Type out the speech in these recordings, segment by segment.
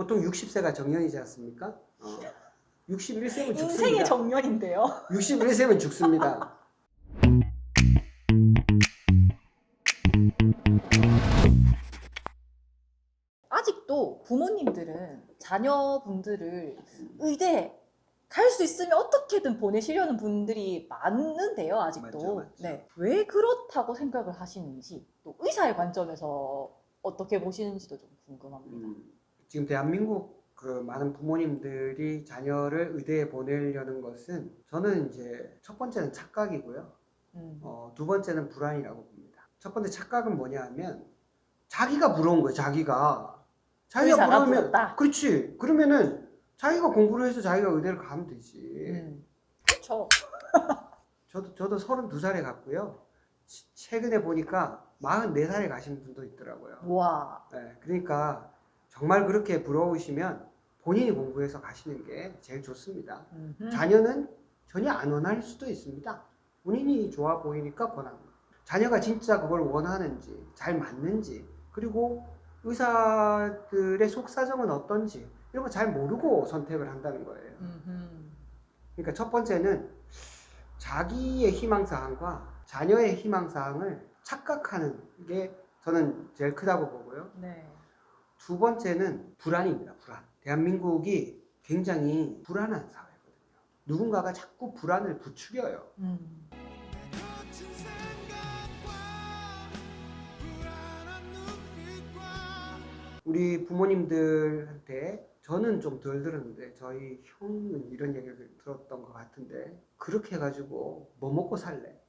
보통 60세가 정년이지 않습니까? 61세면 죽습니다. 인생의 정년인데요. 61세면 죽습니다. 아직도 부모님들은 자녀분들을 의대에 갈 수 있으면 어떻게든 보내시려는 분들이 많은데요, 아직도. 맞죠. 네. 왜 그렇다고 생각을 하시는지, 또 의사의 관점에서 어떻게 보시는지도 좀 궁금합니다. 지금 대한민국 그 많은 부모님들이 자녀를 의대에 보내려는 것은 저는 이제 첫 번째는 착각이고요. 두 번째는 불안이라고 봅니다. 첫 번째 착각은 뭐냐 하면 자기가 부러운 거예요. 자기가 의사가 부러우면 부럽다. 그렇지. 그러면은 자기가 공부를 해서 자기가 의대를 가면 되지. 그렇죠. 저도 32살에 갔고요. 최근에 보니까 44살에 가신 분도 있더라고요. 와. 네, 그러니까 정말 그렇게 부러우시면 본인이 공부해서 가시는 게 제일 좋습니다. 자녀는 전혀 안 원할 수도 있습니다. 본인이 좋아 보이니까 권하는 거예요. 자녀가 진짜 그걸 원하는지, 잘 맞는지, 그리고 의사들의 속사정은 어떤지 이런 거 잘 모르고 선택을 한다는 거예요. 그러니까 첫 번째는 자기의 희망사항과 자녀의 희망사항을 착각하는 게 저는 제일 크다고 보고요. 네. 두 번째는 불안입니다. 불안. 대한민국이 굉장히 불안한 사회거든요. 누군가가 자꾸 불안을 부추겨요. 우리 부모님들한테 저는 좀 덜 들었는데 저희 형은 이런 얘기를 들었던 것 같은데 그렇게 해가지고 뭐 먹고 살래?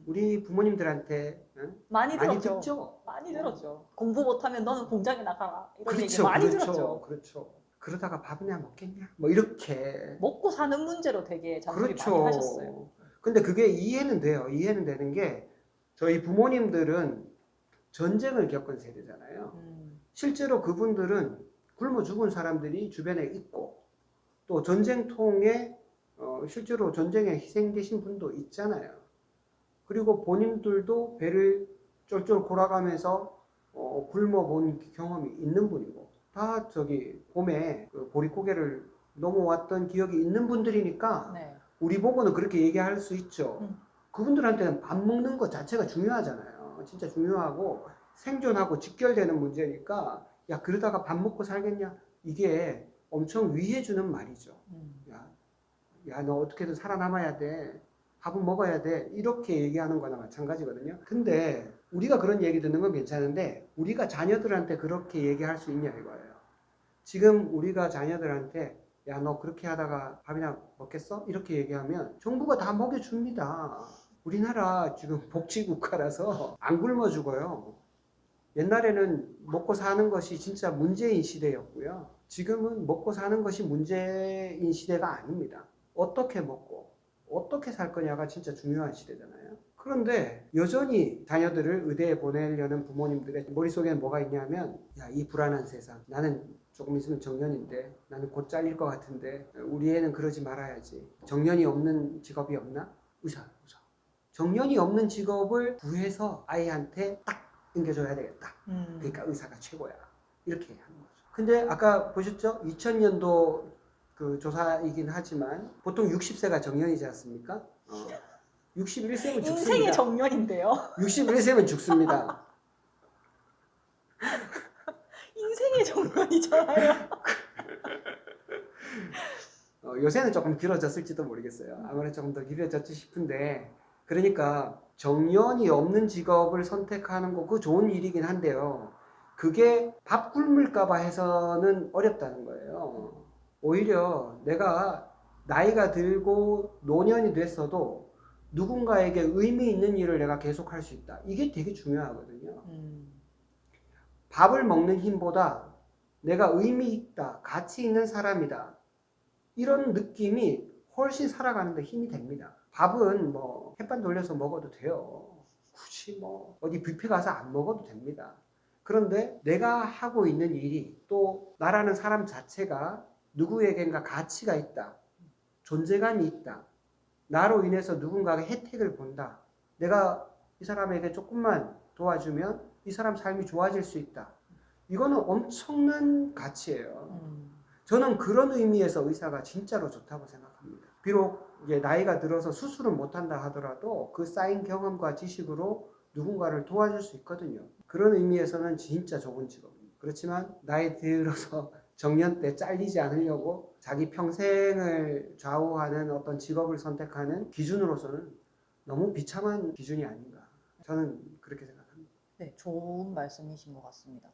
우리 부모님들한테 많이 들었죠. 듣죠? 많이 들었죠. 공부 못하면 너는 공장에 나가라. 이런 얘기 그렇죠, 많이 그렇죠, 들었죠. 그렇죠. 그러다가 밥이나 먹겠냐? 뭐 이렇게. 먹고 사는 문제로 되게 잔소리 그렇죠. 많이 하셨어요. 근데 그게 이해는 돼요. 이해는 되는 게 저희 부모님들은 전쟁을 겪은 세대잖아요. 실제로 그분들은 굶어 죽은 사람들이 주변에 있고 또 전쟁통에 실제로 전쟁에 희생되신 분도 있잖아요. 그리고 본인들도 배를 쫄쫄 골아가면서 굶어 본 경험이 있는 분이고 다 저기 봄에 그 보릿고개를 넘어왔던 기억이 있는 분들이니까 네. 우리 보고는 그렇게 얘기할 수 있죠. 그분들한테는 밥 먹는 것 자체가 중요하잖아요. 진짜 중요하고 생존하고 직결되는 문제니까 야 그러다가 밥 먹고 살겠냐 이게 엄청 위해주는 말이죠. 야 너 어떻게든 살아남아야 돼. 밥은 먹어야 돼. 이렇게 얘기하는 거나 마찬가지거든요. 근데 우리가 그런 얘기 듣는 건 괜찮은데 우리가 자녀들한테 그렇게 얘기할 수 있냐 이거예요. 지금 우리가 자녀들한테 야 너 그렇게 하다가 밥이나 먹겠어? 이렇게 얘기하면 정부가 다 먹여줍니다. 우리나라 지금 복지국가라서 안 굶어 죽어요. 옛날에는 먹고 사는 것이 진짜 문제인 시대였고요. 지금은 먹고 사는 것이 문제인 시대가 아닙니다. 어떻게 먹고 어떻게 살 거냐가 진짜 중요한 시대잖아요. 그런데 여전히 자녀들을 의대에 보내려는 부모님들의 머릿속에는 뭐가 있냐면 야, 이 불안한 세상 나는 조금 있으면 정년인데 나는 곧 잘릴 것 같은데 우리 애는 그러지 말아야지. 정년이 없는 직업이 없나? 의사. 정년이 없는 직업을 구해서 아이한테 딱 넘겨줘야 되겠다. 그러니까 의사가 최고야. 이렇게 하는 거죠. 근데 아까 보셨죠? 2000년도 그 조사이긴 하지만 보통 60세가 정년이지 않습니까? 61세면 죽습니다. 인생의 정년인데요. 61세면 죽습니다. 인생의 정년이잖아요. 요새는 조금 길어졌을지도 모르겠어요. 아무래도 조금 더 길어졌지 싶은데 그러니까 정년이 없는 직업을 선택하는 거 그거 좋은 일이긴 한데요. 그게 밥 굶을까 봐 해서는 어렵다는 거예요. 오히려 내가 나이가 들고 노년이 됐어도 누군가에게 의미 있는 일을 내가 계속할 수 있다. 이게 되게 중요하거든요. 밥을 먹는 힘보다 내가 의미 있다, 가치 있는 사람이다. 이런 느낌이 훨씬 살아가는데 힘이 됩니다. 밥은 뭐 햇반 돌려서 먹어도 돼요. 굳이 뭐 어디 뷔페 가서 안 먹어도 됩니다. 그런데 내가 하고 있는 일이 또 나라는 사람 자체가 누구에겐가 가치가 있다. 존재감이 있다. 나로 인해서 누군가가 혜택을 본다. 내가 이 사람에게 조금만 도와주면 이 사람 삶이 좋아질 수 있다. 이거는 엄청난 가치예요. 음. 저는 그런 의미에서 의사가 진짜로 좋다고 생각합니다. 비록 이제 나이가 들어서 수술은 못한다 하더라도 그 쌓인 경험과 지식으로 누군가를 도와줄 수 있거든요. 그런 의미에서는 진짜 좋은 직업입니다. 그렇지만 나이 들어서 정년 때 잘리지 않으려고 자기 평생을 좌우하는 어떤 직업을 선택하는 기준으로서는 너무 비참한 기준이 아닌가. 저는 그렇게 생각합니다. 네, 좋은 말씀이신 것 같습니다.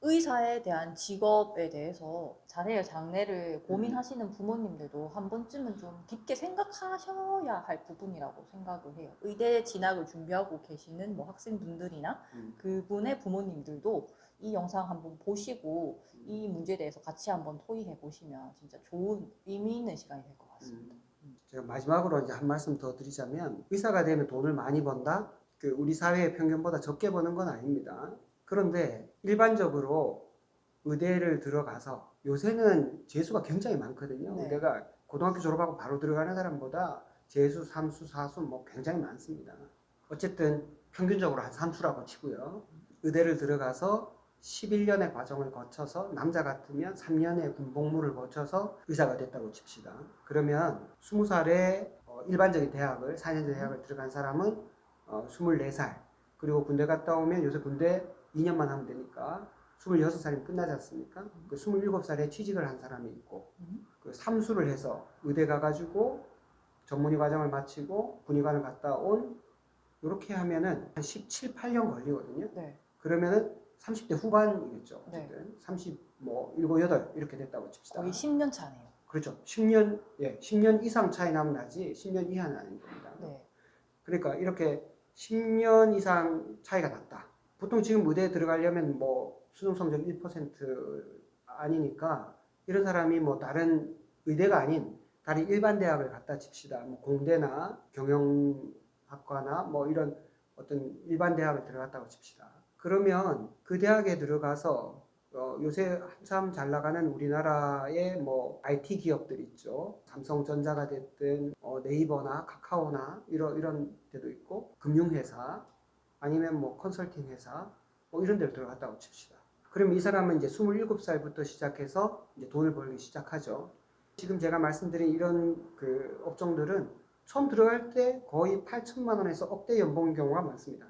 의사에 대한 직업에 대해서 자녀의 장래를 고민하시는 부모님들도 한 번쯤은 좀 깊게 생각하셔야 할 부분이라고 생각을 해요. 의대 진학을 준비하고 계시는 뭐 학생분들이나 그분의 부모님들도 이 영상 한번 보시고 이 문제에 대해서 같이 한번 토의해 보시면 진짜 좋은 의미 있는 시간이 될 것 같습니다. 제가 마지막으로 이제 한 말씀 더 드리자면 의사가 되면 돈을 많이 번다? 우리 사회의 평균보다 적게 버는 건 아닙니다. 그런데 일반적으로 의대를 들어가서 요새는 재수가 굉장히 많거든요. 네. 의대가 고등학교 졸업하고 바로 들어가는 사람보다 재수, 삼수, 사수 뭐 굉장히 많습니다. 어쨌든 평균적으로 한 3수라고 치고요. 의대를 들어가서 11년의 과정을 거쳐서 남자 같으면 3년의 군복무를 거쳐서 의사가 됐다고 칩시다. 그러면 20살에 일반적인 대학을 4년제 대학을 들어간 사람은 24살 그리고 군대 갔다 오면 요새 군대 2년만 하면 되니까 26살이면 끝나지 않습니까? 그 27살에 취직을 한 사람이 있고 그 3수를 해서 의대 가가지고 전문의 과정을 마치고 군의관을 갔다 온 이렇게 하면은 한 17, 8년 걸리거든요. 네. 그러면은 30대 후반이겠죠. 네. 어쨌든 30, 뭐 7, 8 이렇게 됐다고 칩시다. 거의 10년 차네요. 그렇죠. 10년, 예, 10년 이상 차이 나면 나지 10년 이하는 아닌 겁니다. 네. 그러니까 이렇게 10년 이상 차이가 났다. 보통 지금 의대에 들어가려면 뭐 수능 성적 1% 아니니까 이런 사람이 뭐 다른 의대가 아닌 다른 일반 대학을 갔다 칩시다. 뭐 공대나 경영학과나 뭐 이런 어떤 일반 대학을 들어갔다고 칩시다. 그러면 그 대학에 들어가서 요새 한참 잘 나가는 우리나라의 뭐 IT 기업들 있죠. 삼성전자가 됐든 네이버나 카카오나 이런 데도 있고 금융회사 아니면 뭐 컨설팅 회사 뭐 이런 데를 들어갔다고 칩시다. 그러면 이 사람은 이제 27살부터 시작해서 이제 돈을 벌기 시작하죠. 지금 제가 말씀드린 이런 그 업종들은 처음 들어갈 때 거의 8천만 원에서 억대 연봉인 경우가 많습니다.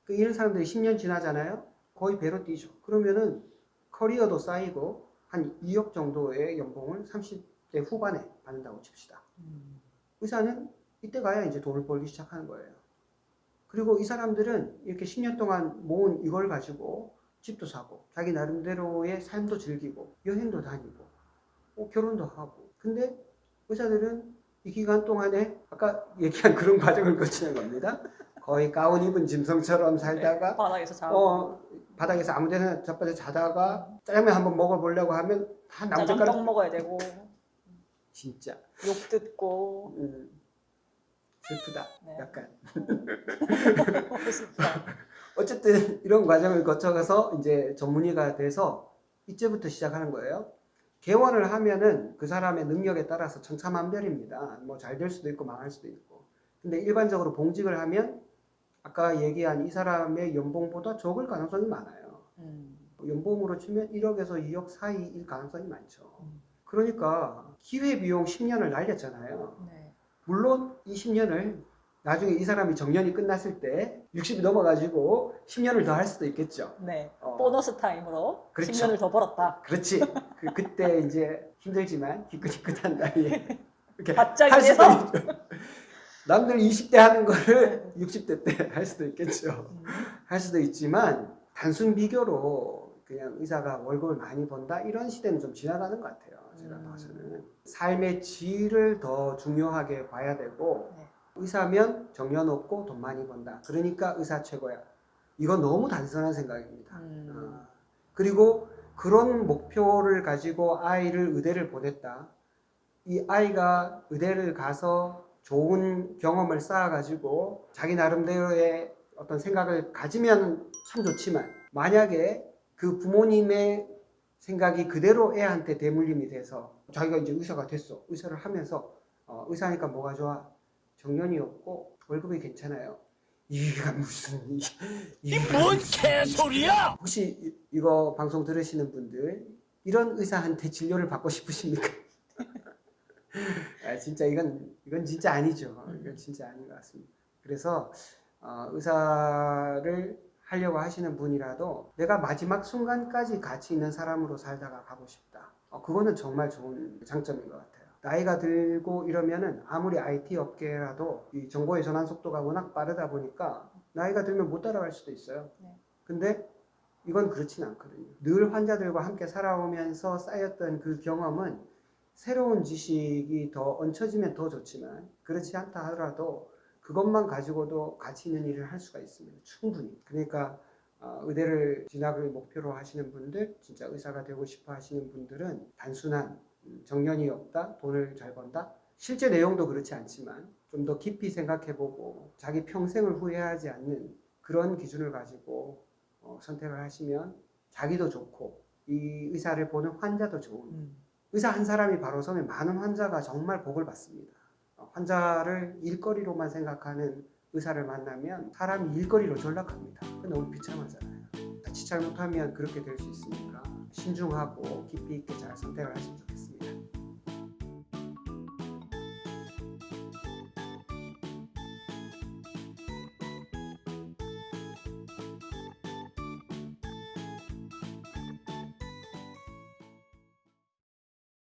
이런 사람들이 10년 지나잖아요. 거의 배로 뛰죠. 그러면은 커리어도 쌓이고 한 2억 정도의 연봉을 30대 후반에 받는다고 칩시다. 의사는 이때 가야 이제 돈을 벌기 시작하는 거예요. 그리고 이 사람들은 이렇게 10년 동안 모은 이걸 가지고 집도 사고 자기 나름대로의 삶도 즐기고 여행도 다니고 결혼도 하고. 근데 의사들은 이 기간 동안에 아까 얘기한 그런 과정을 거치는 겁니다. 거의 가운 입은 짐승처럼 살다가 바닥에서 자고 바닥에서 아무 데나 자빠져 자다가 짜장면 한번 먹어보려고 하면 다 짜장떡 나무젓가락 먹어야 되고 진짜 욕 듣고 슬프다. 네. 약간 슬프다. 어쨌든 이런 과정을 거쳐서 이제 전문의가 돼서 이제부터 시작하는 거예요. 개원을 하면은 그 사람의 능력에 따라서 천차만별입니다. 뭐 잘 될 수도 있고 망할 수도 있고. 근데 일반적으로 봉직을 하면 아까 얘기한 이 사람의 연봉보다 적을 가능성이 많아요. 연봉으로 치면 1억에서 2억 사이일 가능성이 많죠. 그러니까 기회비용 10년을 날렸잖아요. 네. 물론 이 10년을 나중에 이 사람이 정년이 끝났을 때 60이 넘어가지고 10년을 더 할 수도 있겠죠. 네. 보너스 타임으로 그렇죠. 10년을 더 벌었다. 그렇지. 그때 이제 힘들지만 기끗기끗한 나이에 이렇게 갑자기 할 수도 해서? 있죠. 남들 20대 하는 거를 60대 때 할 수도 있겠죠. 할 수도 있지만 단순 비교로 그냥 의사가 월급을 많이 번다 이런 시대는 좀 지나가는 것 같아요. 제가 봐서는 삶의 질을 더 중요하게 봐야 되고 네. 의사면 정년 없고 돈 많이 번다. 그러니까 의사 최고야. 이건 너무 단순한 생각입니다. 그리고 그런 목표를 가지고 아이를 의대를 보냈다. 이 아이가 의대를 가서 좋은 경험을 쌓아가지고 자기 나름대로의 어떤 생각을 가지면 참 좋지만 만약에 그 부모님의 생각이 그대로 애한테 대물림이 돼서 자기가 이제 의사가 됐어. 의사를 하면서 의사니까 뭐가 좋아? 정년이 없고 월급이 괜찮아요. 이가 무슨 뭔 개소리야! 혹시 이거 방송 들으시는 분들 이런 의사한테 진료를 받고 싶으십니까? 진짜 이건 진짜 아니죠. 이건 진짜 아닌 것 같습니다. 그래서 의사를 하려고 하시는 분이라도 내가 마지막 순간까지 가치 있는 사람으로 살다가 가고 싶다. 그거는 정말 좋은 장점인 것 같아요. 나이가 들고 이러면은 아무리 IT 업계라도 이 정보의 전환 속도가 워낙 빠르다 보니까 나이가 들면 못 따라갈 수도 있어요. 네. 근데 이건 그렇진 않거든요. 늘 환자들과 함께 살아오면서 쌓였던 그 경험은 새로운 지식이 더 얹혀지면 더 좋지만 그렇지 않다 하더라도 그것만 가지고도 가치 있는 일을 할 수가 있습니다. 충분히. 그러니까 의대를 진학을 목표로 하시는 분들, 진짜 의사가 되고 싶어 하시는 분들은 단순한 정년이 없다, 돈을 잘 번다. 실제 내용도 그렇지 않지만 좀 더 깊이 생각해보고 자기 평생을 후회하지 않는 그런 기준을 가지고 선택을 하시면 자기도 좋고 이 의사를 보는 환자도 좋은 의사 한 사람이 바로 서면 많은 환자가 정말 복을 받습니다. 환자를 일거리로만 생각하는 의사를 만나면 사람이 일거리로 전락합니다. 너무 비참하잖아요. 자칫 잘못하면 그렇게 될 수 있으니까 신중하고 깊이 있게 잘 선택을 하시면 좋겠습니다.